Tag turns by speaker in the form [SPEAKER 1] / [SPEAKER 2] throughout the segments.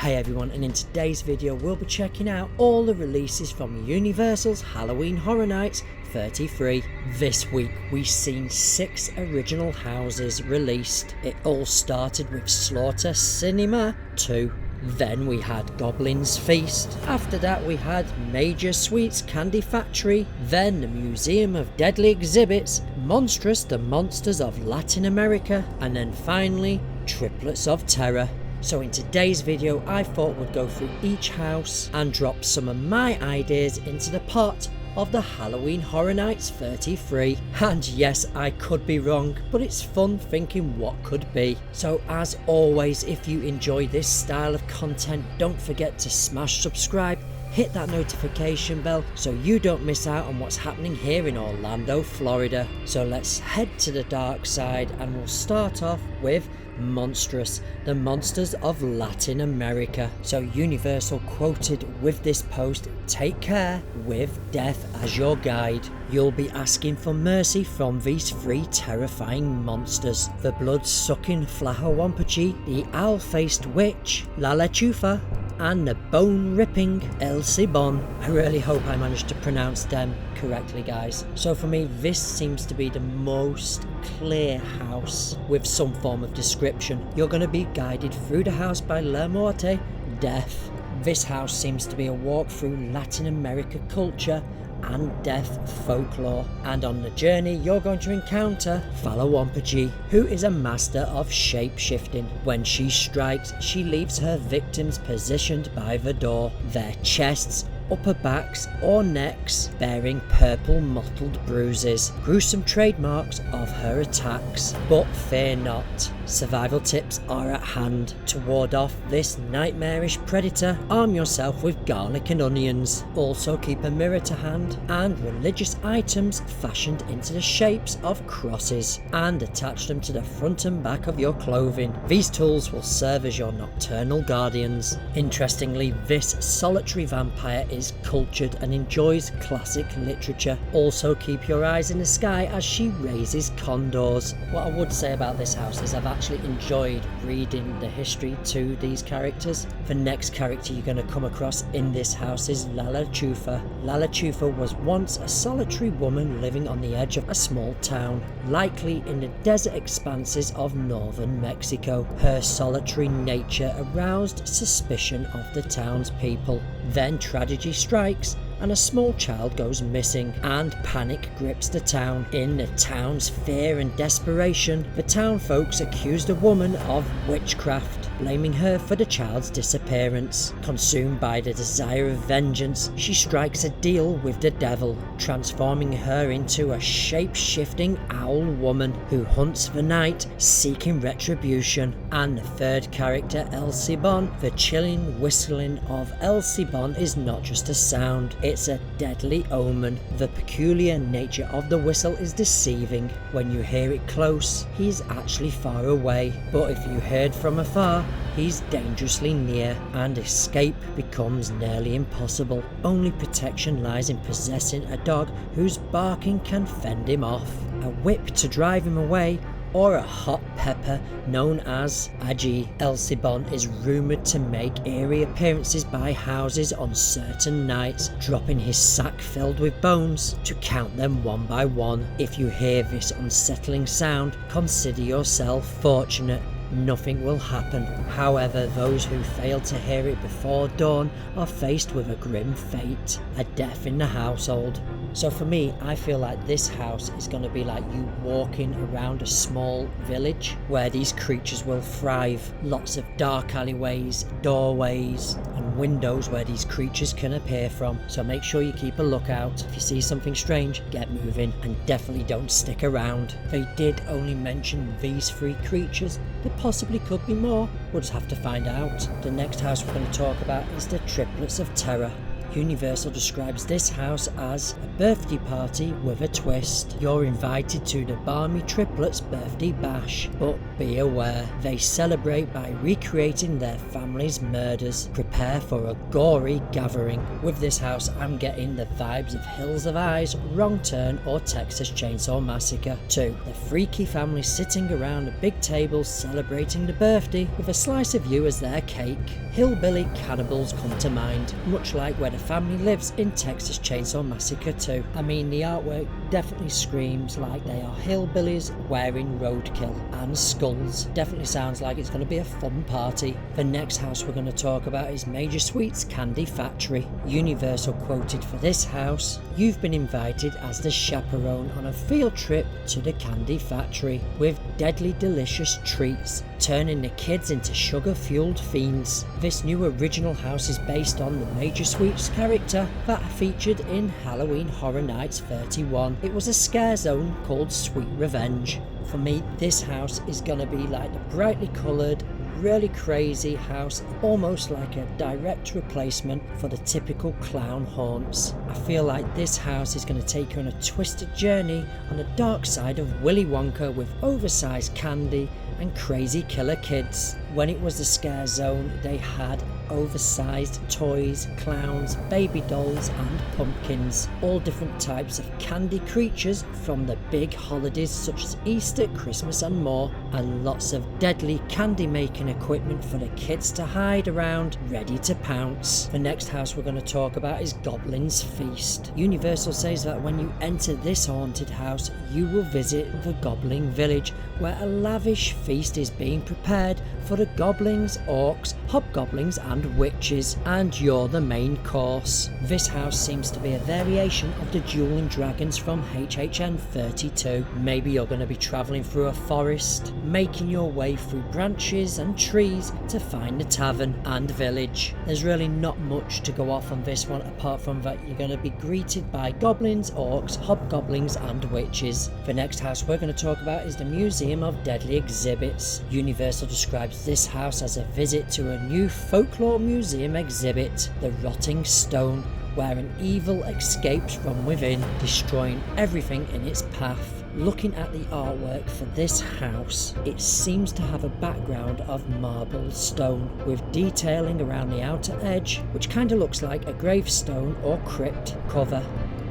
[SPEAKER 1] Hey everyone, and in today's video we'll be checking out all the releases from Universal's Halloween Horror Nights 33. This week we've seen 6 original houses released. It all started with Slaughter Cinema 2. Then we had Goblin's Feast. After that we had Major Sweets Candy Factory. Then the Museum of Deadly Exhibits, Monstrous the Monsters of Latin America, and then finally Triplets of Terror. So in today's video I thought we'd go through each house and drop some of my ideas into the pot of the Halloween Horror Nights 33. And yes, I could be wrong, but it's fun thinking what could be. So as always, if you enjoy this style of content, don't forget to smash subscribe, hit that notification bell so you don't miss out on what's happening here in Orlando, Florida. So let's head to the dark side and we'll start off with Monstrous, the Monsters of Latin America. So Universal quoted with this post, "Take care with death as your guide. You'll be asking for mercy from these 3 terrifying monsters: the blood-sucking Flahawampachi, the owl-faced witch La Lechufa, and the bone-ripping El Cibon." I really hope I managed to pronounce them correctly, guys. So for me, this seems to be the most clear house with some form of description. You're going to be guided through the house by La Muerte, death. This house seems to be a walk through Latin America culture and death folklore, and on the journey you're going to encounter Falawampachi, who is a master of shape-shifting. When she strikes, she leaves her victims positioned by the door, their chests, upper backs or necks bearing purple mottled bruises, gruesome trademarks of her attacks. But fear not, survival tips are at hand. To ward off this nightmarish predator, arm yourself with garlic and onions. Also keep a mirror to hand and religious items fashioned into the shapes of crosses, and attach them to the front and back of your clothing. These tools will serve as your nocturnal guardians. Interestingly, this solitary vampire is cultured and enjoys classic literature. Also keep your eyes in the sky as she raises condors. What I would say about this house is I've actually enjoyed reading the history to these characters. The next character you're going to come across in this house is La Lechufa. La Lechufa was once a solitary woman living on the edge of a small town, likely in the desert expanses of northern Mexico. Her solitary nature aroused suspicion of the townspeople. Then tragedy strikes and a small child goes missing, and panic grips the town. In the town's fear and desperation, the town folks accused a woman of witchcraft, blaming her for the child's disappearance. Consumed by the desire of vengeance, she strikes a deal with the devil, transforming her into a shape-shifting owl woman who hunts the night, seeking retribution. And the third character, El Cibon. The chilling whistling of El Cibon is not just a sound, it's a deadly omen. The peculiar nature of the whistle is deceiving. When you hear it close, he's actually far away, but if you heard from afar, he's dangerously near, and escape becomes nearly impossible. Only protection lies in possessing a dog whose barking can fend him off, a whip to drive him away, or a hot pepper known as ají. El Cibon is rumoured to make eerie appearances by houses on certain nights, dropping his sack filled with bones to count them one by one. If you hear this unsettling sound, consider yourself fortunate. Nothing will happen. However, those who fail to hear it before dawn are faced with a grim fate, a death in the household. So for me, I feel like this house is going to be like you walking around a small village where these creatures will thrive. Lots of dark alleyways, doorways and windows where these creatures can appear from. So make sure you keep a lookout. If you see something strange, get moving, and definitely don't stick around. They did only mention these 3 creatures. There possibly could be more. We'll just have to find out. The next house we're going to talk about is the Triplets of Terror. Universal describes this house as a birthday party with a twist. You're invited to the Barmy triplets' birthday bash, but be aware, they celebrate by recreating their family's murders. Prepare for a gory gathering. With this house, I'm getting the vibes of Hills of Eyes, Wrong Turn, or Texas Chainsaw Massacre. 2. The freaky family sitting around a big table celebrating the birthday with a slice of you as their cake. Hillbilly cannibals come to mind, much like where the family lives in Texas Chainsaw Massacre 2. I mean, the artwork definitely screams like they are hillbillies wearing roadkill and skulls. Definitely sounds like it's going to be a fun party. The next house we're going to talk about is Major Sweet's Candy Factory. Universal quoted for this house, "You've been invited as the chaperone on a field trip to the candy factory with deadly delicious treats, turning the kids into sugar-fueled fiends." This new original house is based on the Major Sweets character that featured in Halloween Horror Nights 31. It was a scare zone called Sweet Revenge. For me, this house is going to be like the brightly coloured, really crazy house, almost like a direct replacement for the typical clown haunts. I feel like this house is going to take you on a twisted journey on the dark side of Willy Wonka with oversized candy and crazy killer kids. When it was the scare zone, they had oversized toys, clowns, baby dolls and pumpkins, all different types of candy creatures from the big holidays such as Easter, Christmas and more, and lots of deadly candy making equipment for the kids to hide around, ready to pounce. The next house we're going to talk about is Goblin's Feast. Universal says that when you enter this haunted house, you will visit the Goblin Village, where a lavish feast is being prepared for the goblins, orcs, hobgoblins and witches, and you're the main course. This house seems to be a variation of the Dueling Dragons from HHN 32. Maybe you're going to be travelling through a forest, making your way through branches and trees to find the tavern and village. There's really not much to go off on this one, apart from that you're going to be greeted by goblins, orcs, hobgoblins and witches. The next house we're going to talk about is the Museum of Deadly Exhibits. Universal describes this house as a visit to a new folklore museum exhibit, the Rotting Stone, where an evil escapes from within, destroying everything in its path. Looking at the artwork for this house, it seems to have a background of marble stone with detailing around the outer edge, which kind of looks like a gravestone or crypt cover.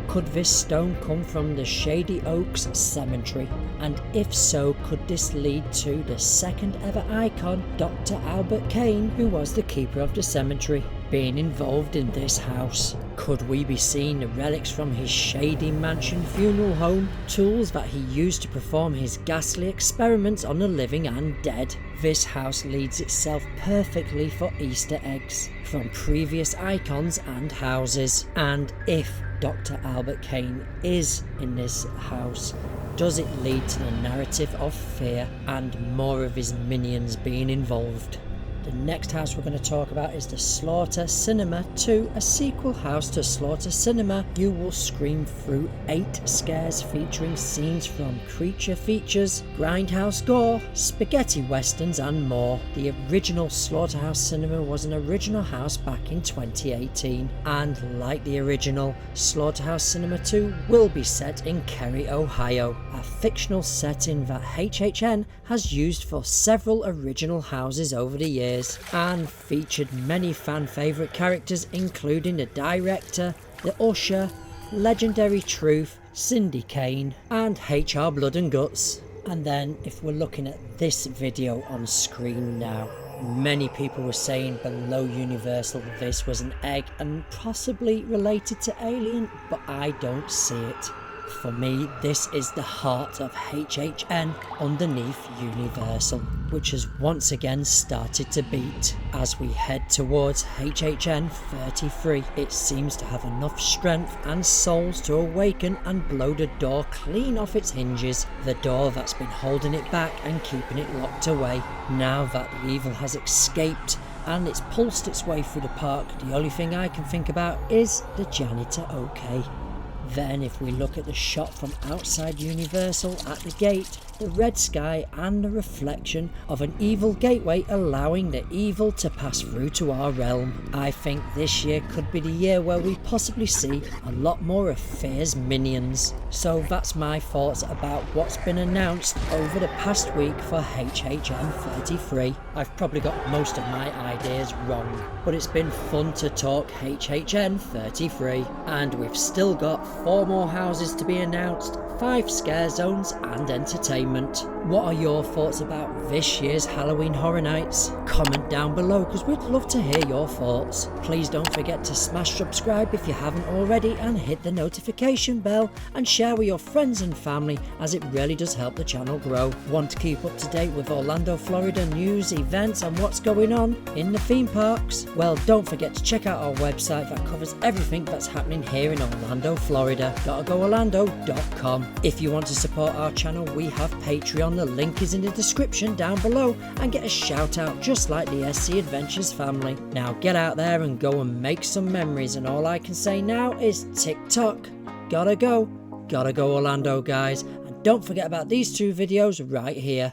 [SPEAKER 1] Could this stone come from the Shady Oaks Cemetery? And if so, could this lead to the second ever icon, Dr. Albert Kane, who was the keeper of the cemetery, being involved in this house? Could we be seeing the relics from his shady mansion funeral home, tools that he used to perform his ghastly experiments on the living and dead? This house leads itself perfectly for Easter eggs from previous icons and houses. And if Dr. Albert Kane is in this house, does it lead to the narrative of fear and more of his minions being involved? The next house we're going to talk about is the Slaughter Cinema 2, a sequel house to Slaughter Cinema. You will scream through 8 scares featuring scenes from creature features, grindhouse gore, spaghetti westerns and more. The original Slaughterhouse Cinema was an original house back in 2018, and like the original, Slaughterhouse Cinema 2 will be set in Kerry, Ohio, a fictional setting that HHN has used for several original houses over the years, and featured many fan favourite characters including the director, the usher, legendary Truth, Cindy Kane and HR Blood and Guts. And then if we're looking at this video on screen now, many people were saying below Universal this was an egg and possibly related to Alien, but I don't see it. For me, this is the heart of HHN underneath Universal, which has once again started to beat. As we head towards HHN 33, it seems to have enough strength and souls to awaken and blow the door clean off its hinges, the door that's been holding it back and keeping it locked away. Now that the evil has escaped and it's pulsed its way through the park, the only thing I can think about is the janitor okay. Then if we look at the shot from outside Universal at the gate, the red sky and the reflection of an evil gateway allowing the evil to pass through to our realm. I think this year could be the year where we possibly see a lot more of Fear's minions. So that's my thoughts about what's been announced over the past week for HHN 33. I've probably got most of my ideas wrong, but it's been fun to talk HHN 33, and we've still got 4 more houses to be announced, 5 scare zones and entertainment. What are your thoughts about this year's Halloween Horror Nights? Comment down below because we'd love to hear your thoughts. Please don't forget to smash subscribe if you haven't already and hit the notification bell and share with your friends and family as it really does help the channel grow. Want to keep up to date with Orlando, Florida news, events and what's going on in the theme parks? Well, don't forget to check out our website that covers everything that's happening here in Orlando, Florida, gottagoorlando.com. If you want to support our channel, we have Patreon, the link is in the description down below, and get a shout out just like the SC Adventures family. Now get out there and go and make some memories, and all I can say now is TikTok, gotta go Orlando guys, and don't forget about these 2 videos right here.